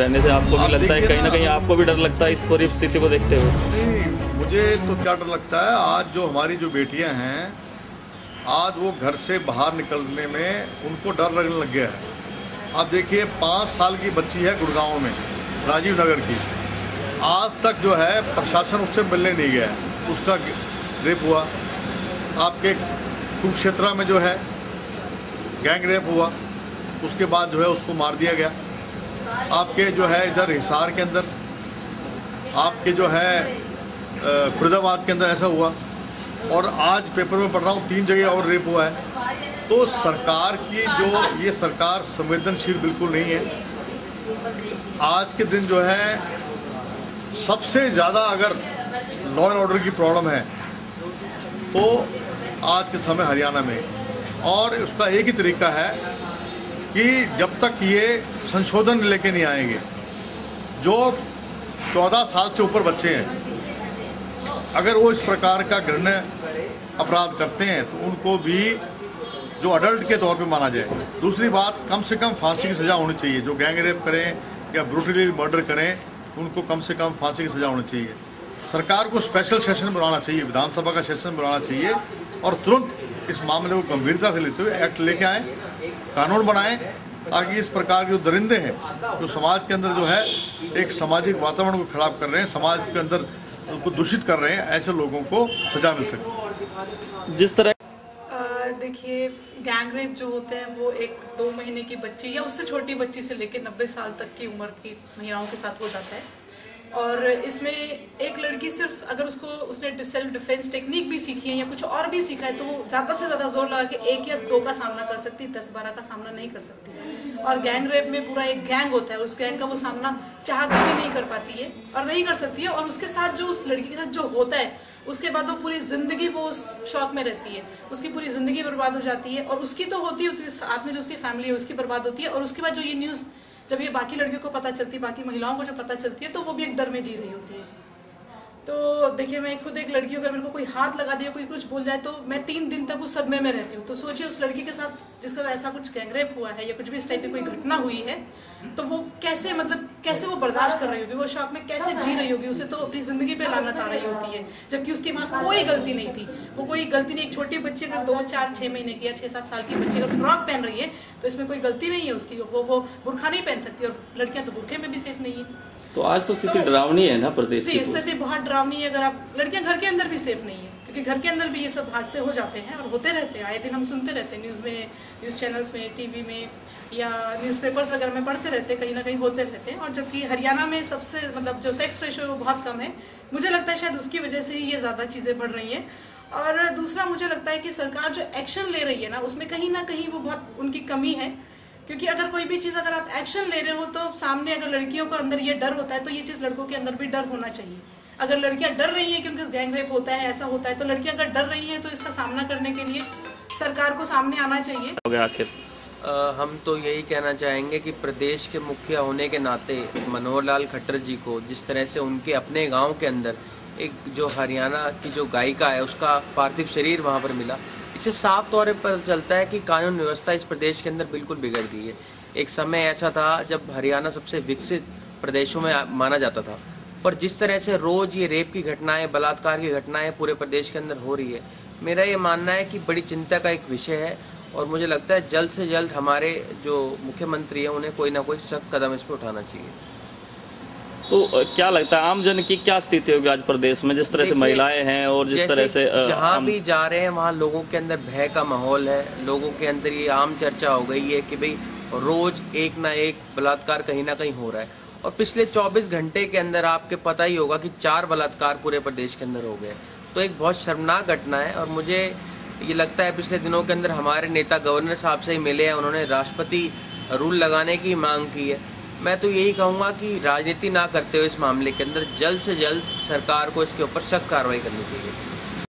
रहने से आपको भी लगता है कहीं ना कहीं आपको भी डर लगता है इस पूरी स्थिति को देखते हुए? नहीं, मुझे तो क्या डर लगता है, आज जो हमारी जो बेटियां हैं, आज वो घर से बाहर निकलने में उनको डर लगने लग गया है। आप देखिए 5 साल की बच्ची है गुड़गांव में, राजीव नगर की, आज तक जो है प्रशासन उससे मिलने नहीं गया है। उसका रेप हुआ, आपके कुरुक्षेत्र में जो है गैंग रेप हुआ, उसके बाद जो है उसको मार दिया गया। आपके जो है इधर हिसार के अंदर, आपके जो है फरीदाबाद के अंदर ऐसा हुआ, और आज पेपर में पढ़ रहा हूँ 3 जगह और रेप हुआ है। तो सरकार की जो ये सरकार संवेदनशील बिल्कुल नहीं है। आज के दिन जो है सबसे ज़्यादा अगर लॉ एंड ऑर्डर की प्रॉब्लम है तो आज के समय हरियाणा में, और उसका एक ही तरीका है कि जब तक ये संशोधन लेके नहीं आएंगे, जो 14 साल से ऊपर बच्चे हैं अगर वो इस प्रकार का घृण्य अपराध करते हैं तो उनको भी जो अडल्ट के तौर पे माना जाए। दूसरी बात, कम से कम फांसी की सज़ा होनी चाहिए। जो गैंग रेप करें या ब्रूटली मर्डर करें उनको कम से कम फांसी की सज़ा होनी चाहिए। सरकार को स्पेशल सेशन बुलाना चाहिए, विधानसभा का सेशन बुलाना चाहिए, और तुरंत इस मामले को गंभीरता से लेते हुए एक्ट लेके आएँ, कानून बनाएं, ताकि इस प्रकार के जो दरिंदे हैं जो समाज के अंदर जो है एक सामाजिक वातावरण को खराब कर रहे हैं, समाज के अंदर उसको दूषित कर रहे हैं, ऐसे लोगों को सजा मिल सके। जिस तरह देखिए, गैंग रेप जो होते हैं वो 1-2 महीने की बच्ची या उससे छोटी बच्ची से लेकर 90 साल तक की उम्र की महिलाओं के साथ हो जाता है। और इसमें एक लड़की सिर्फ अगर उसने सेल्फ डिफेंस टेक्निक भी सीखी है या कुछ और भी सीखा है तो वो ज़्यादा से ज़्यादा जोर लगा के 1 या 2 का सामना कर सकती, 10-12 का सामना नहीं कर सकती। और गैंग रेप में पूरा एक गैंग होता है, उस गैंग का वो सामना चाह कर भी नहीं कर पाती है और नहीं कर सकती है। और उसके साथ जो उस लड़की के साथ जो होता है उसके बाद वो पूरी ज़िंदगी वो उस शौक में रहती है, उसकी पूरी ज़िंदगी बर्बाद हो जाती है। और उसकी तो होती है, साथ में जो उसकी फैमिली है उसकी बर्बाद होती है। और उसके बाद जो ये न्यूज़ जब ये बाकी लड़कियों को पता चलती है, बाकी महिलाओं को जो पता चलती है, तो वो भी एक डर में जी रही होती है। तो देखिए, मैं खुद एक लड़की हूँ, अगर मेरे को कोई हाथ लगा दिया, कोई कुछ बोल जाए तो मैं 3 दिन तक उस सदमे में रहती हूँ। तो सोचिए उस लड़की के साथ जिसका ऐसा कुछ गैंगरेप हुआ है या कुछ भी इस टाइप की कोई घटना हुई है, तो वो कैसे कैसे वो बर्दाश्त कर रही होगी, वो शौक में कैसे जी रही होगी। उसे तो अपनी ज़िंदगी पे लानत आ रही होती है, जबकि उसकी वहाँ कोई गलती नहीं थी। वो कोई गलती नहीं, एक छोटी बच्ची अगर 2, 4, 6 महीने की या 6-7 साल की बच्ची अगर फ्रॉक पहन रही है तो इसमें कोई गलती नहीं है उसकी, वो बुर्खा नहीं पहन सकती, और लड़कियाँ तो बुर्खे में भी सेफ नहीं है। तो आज तो स्थिति डरावनी है ना प्रदेश की? स्थिति बहुत डरावनी है। अगर आप लड़कियां घर के अंदर भी सेफ नहीं है, क्योंकि घर के अंदर भी ये सब हादसे हो जाते हैं और होते रहते हैं, आए दिन हम सुनते रहते हैं न्यूज़ में, न्यूज़ चैनल्स में, टीवी में या न्यूज़पेपर्स वगैरह में पढ़ते रहते हैं, कहीं ना कहीं होते रहते हैं। और जबकि हरियाणा में सबसे जो सेक्स रेशो है वो बहुत कम है, मुझे लगता है शायद उसकी वजह से ही ये ज़्यादा चीज़ें बढ़ रही हैं। और दूसरा मुझे लगता है कि सरकार जो एक्शन ले रही है ना, उसमें कहीं ना कहीं वो बहुत उनकी कमी है। क्योंकि अगर कोई भी चीज़ अगर आप एक्शन ले रहे हो तो सामने अगर लड़कियों को अंदर ये डर होता है तो ये चीज़ लड़कों के अंदर भी डर होना चाहिए। अगर लड़कियां डर रही हैं क्योंकि गैंग रेप होता है, ऐसा होता है, तो लड़कियां अगर डर रही हैं तो इसका सामना करने के लिए सरकार को सामने आना चाहिए। आखिर हम तो यही कहना चाहेंगे कि प्रदेश के मुखिया होने के नाते मनोहर लाल खट्टर जी को जिस तरह से उनके अपने गाँव के अंदर एक जो हरियाणा की जो गायिका है उसका पार्थिव शरीर वहाँ पर मिला, इससे साफ तौर पर चलता है कि कानून व्यवस्था इस प्रदेश के अंदर बिल्कुल बिगड़ गई है। एक समय ऐसा था जब हरियाणा सबसे विकसित प्रदेशों में माना जाता था, पर जिस तरह से रोज़ ये रेप की घटनाएं, बलात्कार की घटनाएं पूरे प्रदेश के अंदर हो रही है, मेरा ये मानना है कि बड़ी चिंता का एक विषय है। और मुझे लगता है जल्द से जल्द हमारे जो मुख्यमंत्री हैं उन्हें कोई ना कोई सख्त कदम इस पर उठाना चाहिए। तो क्या लगता है आम जन की क्या स्थिति होगी आज प्रदेश में, जिस तरह से महिलाएं हैं और जिस तरह से जहाँ भी जा रहे हैं वहाँ लोगों के अंदर भय का माहौल है। लोगों के अंदर ये आम चर्चा हो गई है कि भाई रोज एक ना एक बलात्कार कहीं ना कहीं हो रहा है। और पिछले 24 घंटे के अंदर आपके पता ही होगा कि 4 बलात्कार पूरे प्रदेश के अंदर हो गए। तो एक बहुत शर्मनाक घटना है। और मुझे ये लगता है पिछले दिनों के अंदर हमारे नेता गवर्नर साहब से ही मिले हैं, उन्होंने राष्ट्रपति रूल लगाने की मांग की है। मैं तो यही कहूँगा कि राजनीति ना करते हुए इस मामले के अंदर जल्द से जल्द सरकार को इसके ऊपर सख्त कार्रवाई करनी चाहिए।